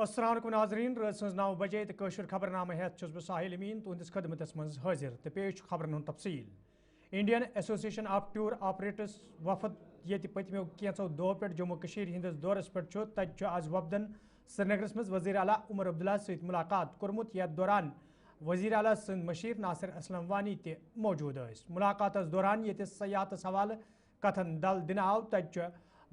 السلام علیکم ناظرین رات سن 9 بجے تو قشر خبرنامہ ہیت بہ ساحل امین تہندس خدمتس من حاضر تو پیش خبرن ہند تفصیل Indian association of tour operators وفد یہ پتمو کینچو دہو پہ جموں کشیر ہندس دورس پہ تت آز وفدن سرینگرس مز وزیر اعلیٰ عمر عبداللہ ست ملاقات کورمت یتھ دوران وزیر اعلیٰ سند مشیر ناصر اسلم وانی تہ موجود ملاقات دوران یہ سیاحت حوالہ کتھن دل دن آو تت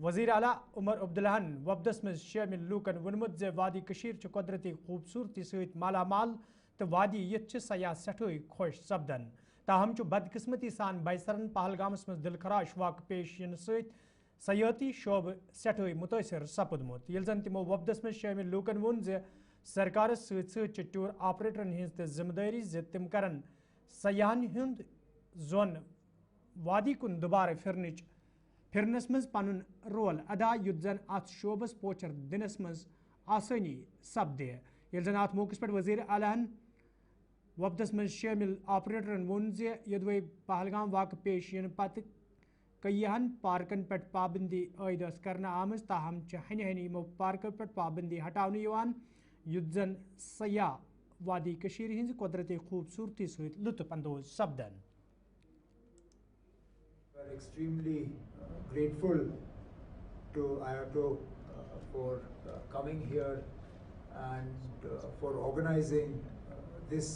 وزیر اعلیٰ عمر عبداللہ وفدس مز شامل لوکن ونمت زِ وادی کشیر قدرتی خوبصورتی ست مالا مال تو وادی یت سیاح سٹھے خوش سپدن تاہم بدقسمتی سان بیسرن پہلگامس مز دلخراش واقع پیش ین ست سیاحتی شعبہ سٹھے متاثر سپدمت یل زن تمو وفدس مز شامل لوکن وون زِ سرکارس ست ٹور آپریٹرن ہز تہ ذمہ داری زِ تم کرن سیاحن ہند زون وادی کن دوبارہ پھرنس مز پن رول ادا یت زن ات شعبس پوچر دنس مز آسانی سپدے یل زن ات موقع پہ وزیر اعلیٰ وفدس مز شامل آپریٹرن وون زِ یدوے پہلگام واقع پیش ین پتہ کئیہن پارکن پہ پابندی عائد کرنا آمز تاہم ہنہ ہنہ یمو پارکو پہ پابندی ہٹاؤن یوان یت زن سیاح وادی کشیر ہنز قدرتی خوبصورتی ست لطف اندوز سپدن. We are extremely grateful to IATO for coming here and for organizing this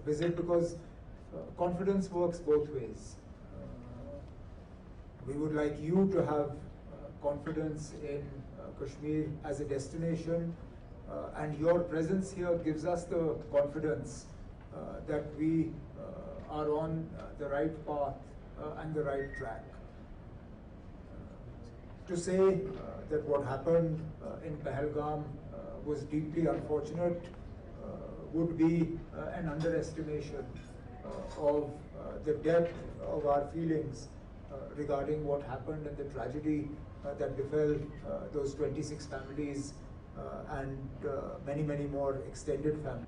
visit, because confidence works both ways. We would like you to have confidence in Kashmir as a destination, and your presence here gives us the confidence that we are on the right path and the right track. To say that what happened in Pahalgam was deeply unfortunate would be an underestimation of the depth of our feelings regarding what happened and the tragedy that befell those 26 families and many more extended families.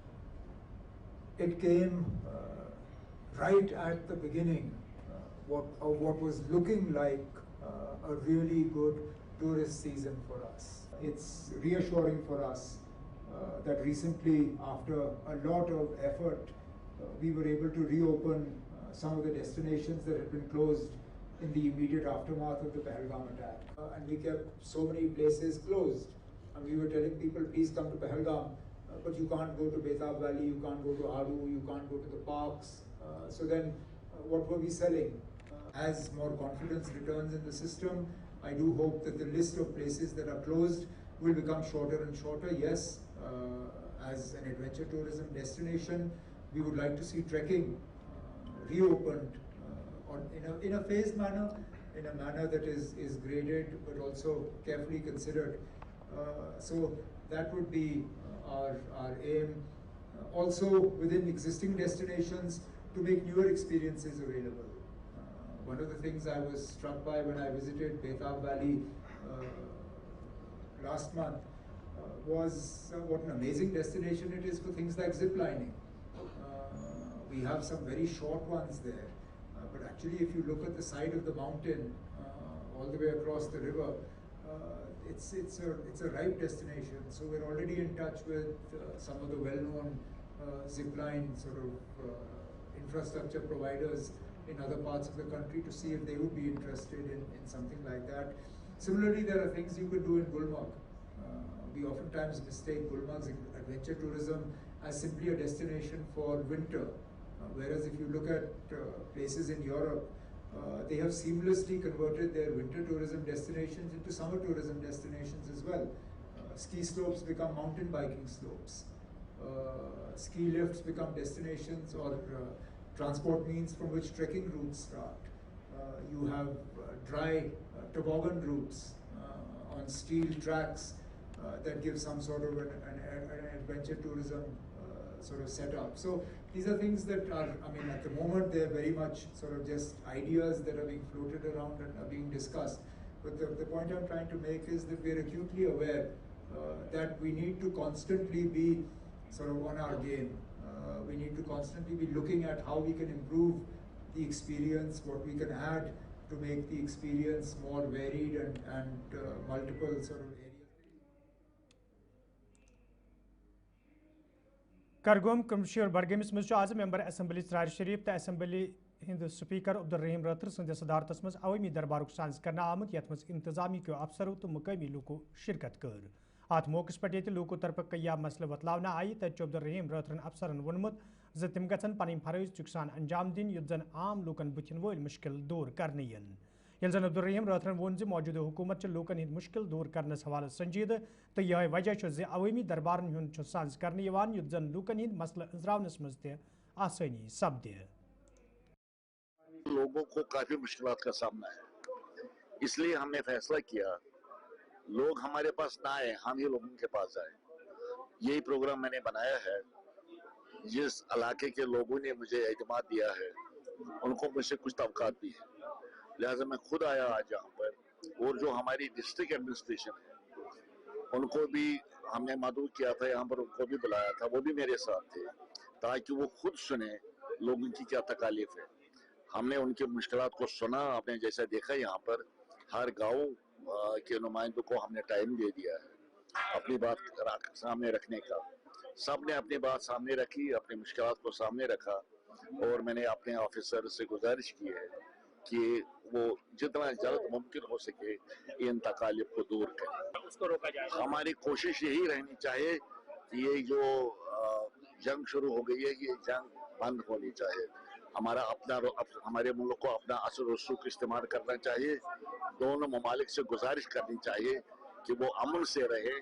It came right at the beginning what was looking like a really good tourist season for us. It's reassuring for us that recently, after a lot of effort, we were able to reopen some of the destinations that had been closed in the immediate aftermath of the Pahalgam attack. And we kept so many places closed. And we were telling people, please come to Pahalgam, but you can't go to Betab Valley, you can't go to Aru, you can't go to the parks. So then what were we selling? As more confidence returns in the system, I do hope that the list of places that are closed will become shorter and shorter. Yes, as an adventure tourism destination, we would like to see trekking reopened in a phased manner, in a manner that is graded but also carefully considered. So that would be our aim. Also within existing destinations, to make newer experiences available. One of the things I was struck by when I visited Betab Valley last month was what an amazing destination it is for things like zip lining. We have some very short ones there, but actually if you look at the side of the mountain all the way across the river, it's a ripe destination. So we're already in touch with some of the well-known zip line sort of infrastructure providers in other parts of the country to see if they would be interested in something like that. Similarly, there are things you could do in Gulmarg. We oftentimes mistake Gulmarg's adventure tourism as simply a destination for winter, whereas if you look at places in Europe, they have seamlessly converted their winter tourism destinations into summer tourism destinations as well. Ski slopes become mountain biking slopes. Ski lifts become destinations or transport means from which trekking routes start. You have dry toboggan routes on steel tracks that give some sort of an adventure tourism sort of setup. So these are things that are, I mean, at the moment they're very much sort of just ideas that are being floated around and are being discussed. But the point I'm trying to make is that we're acutely aware that we need to constantly be sort of on our game. We need to constantly be looking at how we can improve the experience, what we can add to make the experience more varied and multiple sort of areas. کرگوم Kashmir بڈگامس مز آز member assembly Charar شریف تو assembly ہند speaker Abdul Rahim Rather سندس صدارتس مز عوامی دربارک ساز کرنا آمت یت مز انتظامی کیو افسرو تو مقامی لوکو شرکت کر ات موقع پہ لوکو طرف کیا مسئلہ وتلاونہ آئی تت عبدالرحیم رٲتھرن افسرن وونمت ز تم گژھن پنن فرائض چک سان انجام دن یت زن عام لوکن بتھن ول مشکل دور کرنے ین یل زن عبدالرحیم رٲتھرن وون ز موجودہ حکومت لوکن ہند مشکل دور کرنس حوالہ سنجیدہ تو یہ وجہ ز عوامی دربارن ہند ساز کرنے یت زن لوکن ہند مسئلہ انزراونس مز تہ آسانی سپدِ لوگوں کو کافی مشکلات کا سامنا ہے، اس لیے ہم نے فیصلہ کیا لوگ ہمارے پاس نہ آئے، ہم ہی لوگوں کے پاس آئے۔ یہی پروگرام میں نے بنایا ہے۔ جس علاقے کے لوگوں نے مجھے اعتماد دیا ہے ان کو مجھ سے کچھ توقعات بھی ہے، لہٰذا میں خود آیا آج یہاں پر، اور جو ہماری ڈسٹرکٹ ایڈمنسٹریشن ہے ان کو بھی ہم نے مدعو کیا تھا، یہاں پر ان کو بھی بلایا تھا، وہ بھی میرے ساتھ تھے تاکہ وہ خود سنیں لوگوں کی کیا تکالیف ہے۔ ہم نے ان کی مشکلات کو سنا، آپ نے جیسا دیکھا یہاں پر ہر گاؤں کے نمائندوں کو ہم نے ٹائم دے دیا ہے اپنی بات سامنے رکھنے کا۔ سب نے اپنی بات سامنے رکھی، اپنی مشکلات کو سامنے رکھا، اور میں نے اپنے آفیسر سے گزارش کی ہے کہ وہ جتنا جلد ممکن ہو سکے ان تکالیف کو دور کریں، اس کو روکا جائے۔ ہماری کوشش یہی رہنی چاہیے کہ یہ جو جنگ شروع ہو گئی ہے یہ جنگ بند ہونی چاہیے۔ ہمارے ملک کو اپنا اثر و رسوخ استعمال کرنا چاہیے، دونوں ممالک سے گزارش کرنی چاہیے کہ وہ امن سے رہے،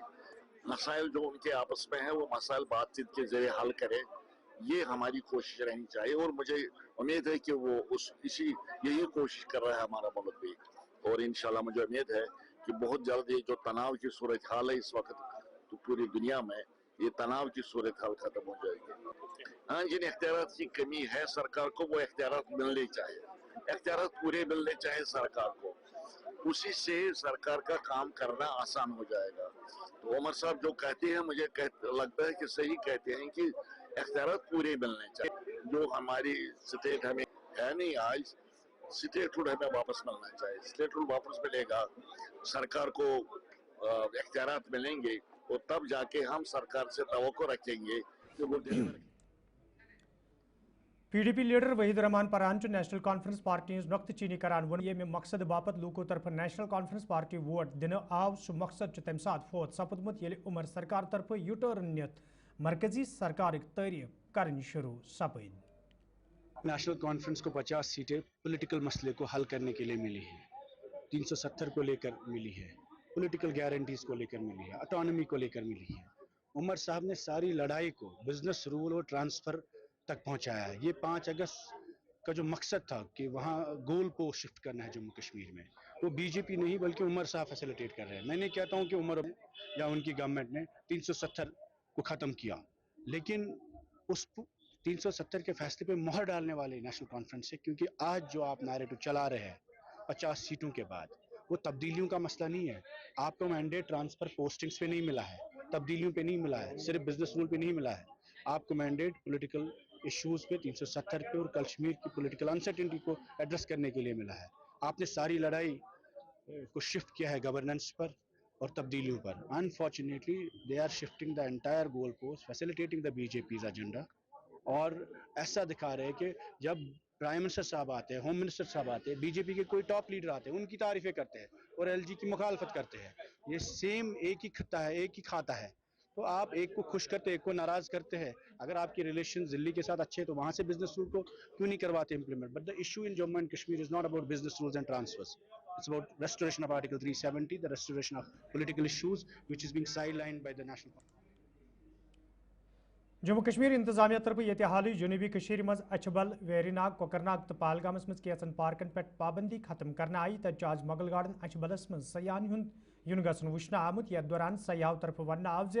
مسائل جو ان کے آپس میں ہیں وہ مسائل بات چیت کے ذریعے حل کرے، یہ ہماری کوشش رہنی چاہیے، اور مجھے امید ہے کہ وہ یہی کوشش کر رہا ہے ہمارا ملک بھی، اور انشاءاللہ مجھے امید ہے کہ بہت جلد یہ جو تناؤ کی صورتحال ہے اس وقت تو پوری دنیا میں یہ تناؤ کی صورتحال ختم ہو جائے گی۔ ہاں، جن اختیارات کی کمی ہے سرکار کو وہ اختیارات ملنے چاہیے، اختیارات پورے ملنے چاہیے سرکار کو، اسی سے سرکار کا کام کرنا آسان ہو جائے گا۔ تو عمر صاحب جو کہتے ہیں مجھے لگتا ہے کہ صحیح کہتے ہیں کہ اختیارات پورے ملنے چاہیے، جو ہماری اسٹیٹ ہمیں ہے نہیں آج، اسٹیٹ ہوڈ ہمیں واپس ملنا چاہیے، اسٹیٹ ہوڈ واپس ملے گا، سرکار کو اختیارات ملیں گے، اور تب جا کے ہم سرکار سے توقع رکھیں گے کہ وہ P D P leader Waheed ur Rehman Parra National conference party his نقطہ چینی کران وون یہ مقصد باپت لوکو طرف نیشنل کانفرنس پارٹی ووٹ دن آو سہ مقصد تمہ سات فوت سپدمت یل عمر سرکار طرف یو ٹرن نت مرکزی سرکار تعریف کرنی شروع سپد۔ نیشنل کانفرنس کو 50 سیٹیں پولیٹیکل مسئلے کو حل کرنے کے لیے ملی ہیں، 370 کو لے کر ملی ہے، پولیٹیکل گارنٹیز کو لے کر ملی ہے، اٹانومی کو لے کر ملی ہے۔ عمر صاحب نے ساری لڑائی کو بزنس رول اور ٹرانسفر تک پہنچایا ہے۔ یہ 5 اگست کا جو مقصد تھا کہ وہاں گول کو شفٹ کرنا ہے جموں کشمیر میں، وہ بی جے پی نہیں بلکہ عمر صاحب فیسیلیٹیٹ کر رہے ہیں۔ میں نہیں کہتا ہوں کہ عمر یا ان کی گورنمنٹ نے 370 کو ختم کیا، لیکن اس 370 کے فیصلے پہ مہر ڈالنے والے نیشنل کانفرنس ہے، کیونکہ آج جو آپ نیریٹو چلا رہے ہیں 50 سیٹوں کے بعد، وہ تبدیلیوں کا مسئلہ نہیں ہے۔ آپ کو مینڈیٹ ٹرانسفر پوسٹنگز پہ نہیں ملا ہے، تبدیلیوں پہ نہیں ملا ہے، صرف بزنس رول پہ نہیں ملا ہے، آپ کو مینڈیٹ پولیٹیکل ایشوز پہ 370 پہ اور کشمیر کی پولیٹیکل انسرٹنٹی کو ایڈریس کرنے کے لیے ملا ہے۔ آپ نے ساری لڑائی کو شفٹ کیا ہے گورننس پر اور تبدیلیوں پر۔ Unfortunately they are shifting the entire goal post, facilitating the B J P's agenda, اور ایسا دکھا رہے کہ جب پرائم منسٹر صاحب آتے ہیں، ہوم منسٹر صاحب آتے ہیں، بی جے پی کے کوئی ٹاپ لیڈر آتے ہیں، ان کی تعریفیں کرتے ہیں اور ایل جی کی مخالفت کرتے ہیں۔ یہ سیم ایک ہی خطہ ہے، ایک ہی کھاتا ہے، تو آپ ایک کو خوش کرتے ایک کو ناراض کرتے ہیں۔ اگر آپ کے ریلیشن دلی کے ساتھ اچھے ہیں تو وہاں سے بزنس رول کو کیوں نہیں کرواتے implement? But the issue in Jammu and Kashmir is not about business rules and transfers, it's about restoration of article 370، the restoration of political issues which is being sidelined by the national۔ Jammu Kashmir انتظامیہ طرف یہ حالی جنوبی کشیر مز اچھبل، ویری ناگ، cooker ناگ تو پہلگامس مز kitchen پارکن پہ پابندی ختم کرنا آئی تج آج مغل گارڈن اچھبلس مز سیاحن ہند یون گھن وچھنہ آمت، یتھ دوران سیاحو طرف ون آو ز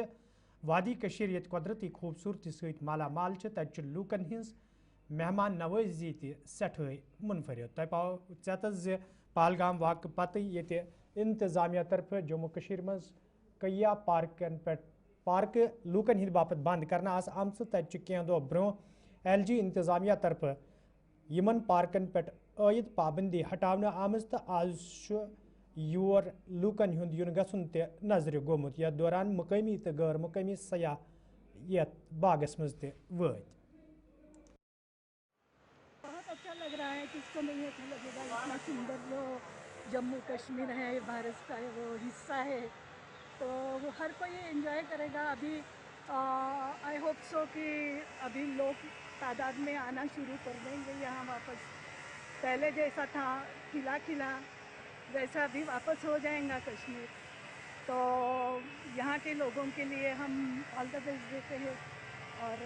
وادی کشیر یت قدرتی خوبصورتی ست مالا مال تج لوکن ہز مہمان نوازی تہ سٹھائی منفرد۔ تہ پاؤ ژیتس ز پہلگام واقع پتہ یہ انتظامیہ طرف جموں کشیر مز کیا پارکن پہ پارکہ لوکن ہند باپت بند کرنا آس آمژ، تتہ کی دہ برو ایل جی انتظامیہ طرف یمن پارکن پہ عائد پابندی ہٹاونہ آمژ، تو آز یور لوکن ہند یون گھن تہ نظر گومت، یتھ دوران مقامی تو غیر مقامی سیاح یت باغس مز تہ وٲتۍ. بہت اچھا لگ رہا ہے، کس کو نہیں اچھا لگے گا. اتنا سندر جو جموں کشمیر ہے بھارت کا وہ حصہ ہے، تو وہ ہر کوئی انجوائے کرے گا. ابھی آئی ہوپ سو کہ ابھی لوگ تعداد میں آنا شروع کر دیں گے یہاں واپس. پہلے جیسا تھا کھلا کھلا ویسا ابھی واپس ہو جائیں گا کشمیر. تو یہاں کے لوگوں کے لیے ہم آل دا بیسٹ دیتے ہیں، اور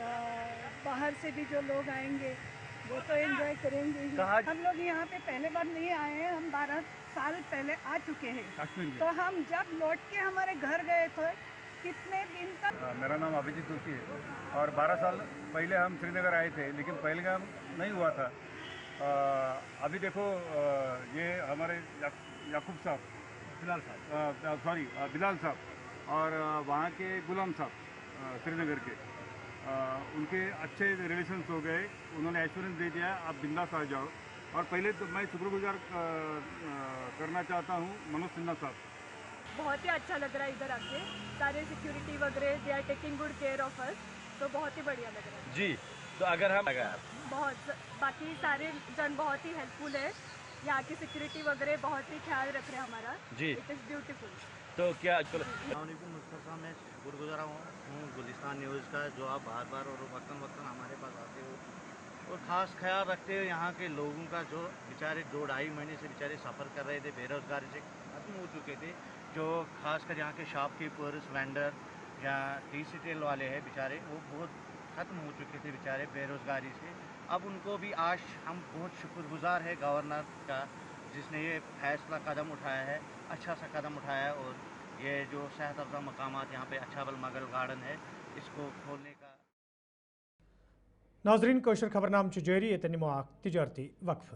باہر سے بھی جو لوگ آئیں گے وہ تو انجوائے کریں گے ہی. ہم لوگ یہاں پہ پہلے بار نہیں آئے ہیں، ہم 12 سال پہلے آ چکے ہیں. تو ہم جب لوٹ کے ہمارے گھر گئے تھے کتنے دن تک. میرا نام ابھیجیت دوشی ہے اور 12 سال پہلے ہم سری نگر آئے تھے، لیکن پہلگام نہیں ہوا تھا. ابھی دیکھو یہ ہمارے یعقوب صاحب، بلال صاحب اور وہاں کے غلام صاحب سری نگر کے، ان کے اچھے ریلیشنس ہو گئے. انہوں نے ایشورنس دے دیا آپ بنداس آ جاؤ. اور پہلے تو میں شکر گزار کرنا چاہتا ہوں منوج سنہا صاحب. بہت ہی اچھا لگ رہا ہے ادھر آ کے، سارے سیکیورٹی وغیرہ they are taking good care of us, تو بہت ہی بڑھیا لگ رہا ہے. جی تو اگر ہم بہت باقی سارے جن بہت ہی ہیلپ فل ہے، یہاں کی سیکیورٹی وغیرہ بہت ہی خیال رکھ رہے ہیں ہمارا. جی اٹ از بیوٹیفل. تو کیا السلام علیکم مصطفیٰ صاحب، میں شکر گزار ہوں گلستان نیوز کا، جو آپ بار بار اور وقتاً ہمارے پاس آتے ہو اور خاص خیال رکھتے ہو یہاں کے لوگوں کا، جو بیچارے 2-2.5 مہینے سے بیچارے سفر کر رہے تھے، بے روزگاری سے ختم ہو چکے تھے. جو خاص کر یہاں کے شاپ کیپرس، وینڈر یا ٹی سٹیل والے ہیں بیچارے، وہ بہت ختم ہو چکے تھے بیچارے بے روزگاری سے. اب ان کو بھی آج ہم بہت شکر گزار ہے گورنر کا، جس نے یہ فیصلہ قدم اٹھایا ہے، اچھا سا قدم اٹھایا ہے. اور یہ جو صحت افزا مقامات یہاں پہ اچھا بل مغل گارڈن ہے، اس کو کھولنے کا. ناظرین کوشر خبرنام جاری، یہ نمو تجارتی وقفہ.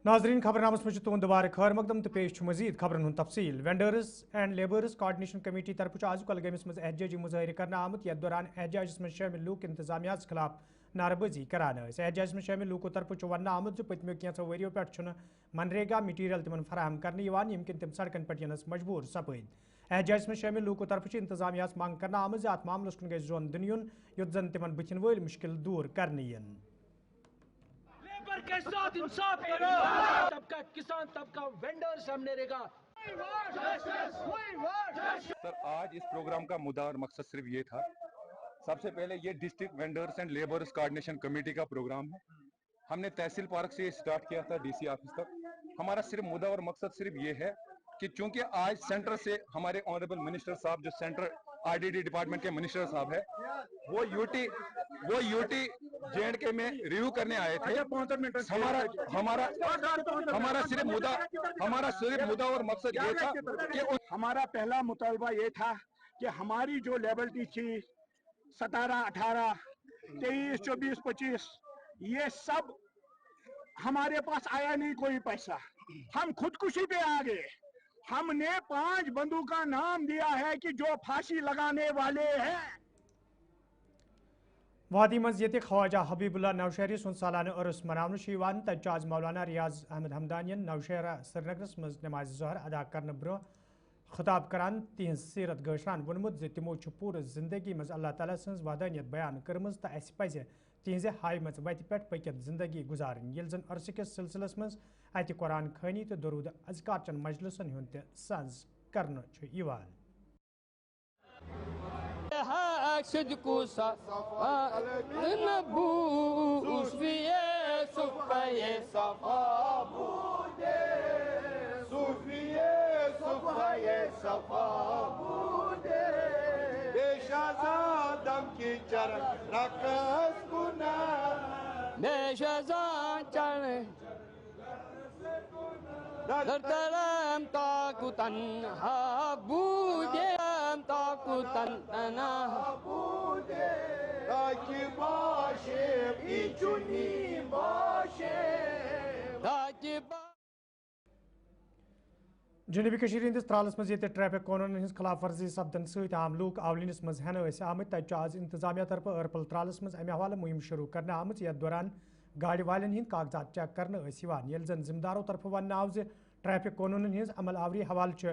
ناظرین خبرنامس میں تہد دوبارہ خیر مقدم تو پیش مزید خبرن ہند تفصیل. Vendors and labours coordination committee طرف آز کلگامس مز احتجاجی مظاہرہ کرنے آمت، یتھ دوران احتجاجس مز شامل لوک انتظامیہ خلاف نعرہ بازی کران. احتجاجس مز شامل لوکو طرف ون آمت پتمو کینژو وریو پہ منریگا میٹیریل تمن فراہم کرنے یم کن تم سڑکن پہ ینس مجبور سپد. احتجاجس مز شامل لوکو طرف انتظامیہ منگ کرنے آمت ات معاملس کن گژھِ زون دن یون، یوت زن تمن بتھن ول مشکل دور کرنے ین. لیبر کے ساتھ انصاف کرو، طبقہ کسان طبقہ وینڈرز ہم نے رہا. سر آج اس پروگرام کا مدعا اور مقصد صرف یہ تھا، سب سے پہلے یہ district vendors and labours coordination committee کا پروگرام ہے. ہم نے تحصیل پارک سے اسٹارٹ کیا تھا ڈی سی آفس تک. ہمارا صرف مدعا اور مقصد صرف یہ ہے کہ چونکہ آج سینٹر سے ہمارے آنریبل منسٹر صاحب، جو centre R D D department کے منسٹر صاحب ہے، وہ یو ٹی جے اینڈ کے میں ریویو کرنے آئے تھے. ہمارا صرف مدعا اور مقصد یہ تھا کہ ہمارا پہلا مطالبہ یہ تھا کہ ہماری جو لیبلٹی تھی 17، 18، 23، 24، 25، یہ سب ہمارے پاس آیا نہیں کوئی پیسہ. ہم خودکشی پہ آ گئے. ہم نے 5 بندوں کا نام دیا ہے کہ جو پھانسی لگانے والے ہیں. وادی مز یت خواجہ حبیب اللہ نوشہری سن سالانہ عرس مناونہ تج آز مولانا ریاض احمد ہمدانین نوشہرہ سری نگرس مز نماز ظہر ادا کرنے برو خطاب کران تہذ سیرت گاشران وونمت ز تمو پور زندگی مز اللہ تعالیٰ سن وحدانیت بیان کرمز تو اس پز تہذ ہائمت وتہ پہ پکت زندگی گزارن، یل زن عرس کس سلسلس مز اتہ قرآن خوانی تو درود اذکار چن مجلسن ہند تہ سنز کرنا یوان. درم تاکو تنہا بودیم تاکو تنہا بودیم تاکی باشیم ایچونی باشیم تاکی جنوبی کشیر ہندس ترالس مز ٹریفک قانون ہز خلاف ورزی سپدن ست عام لوک اولینس مز ہینہ آمت. تتہ آز انتظامیہ طرف ارپل ترالس مز امہ حوالہ مہم شروع کرنے آمت، یتھ دوران گاڑی والن ہند کاغذات چیک کرنے یل زن ذمہ دارو طرف ون آو ز ٹریفک قانون ہز عمل آوری حوالہ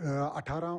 18,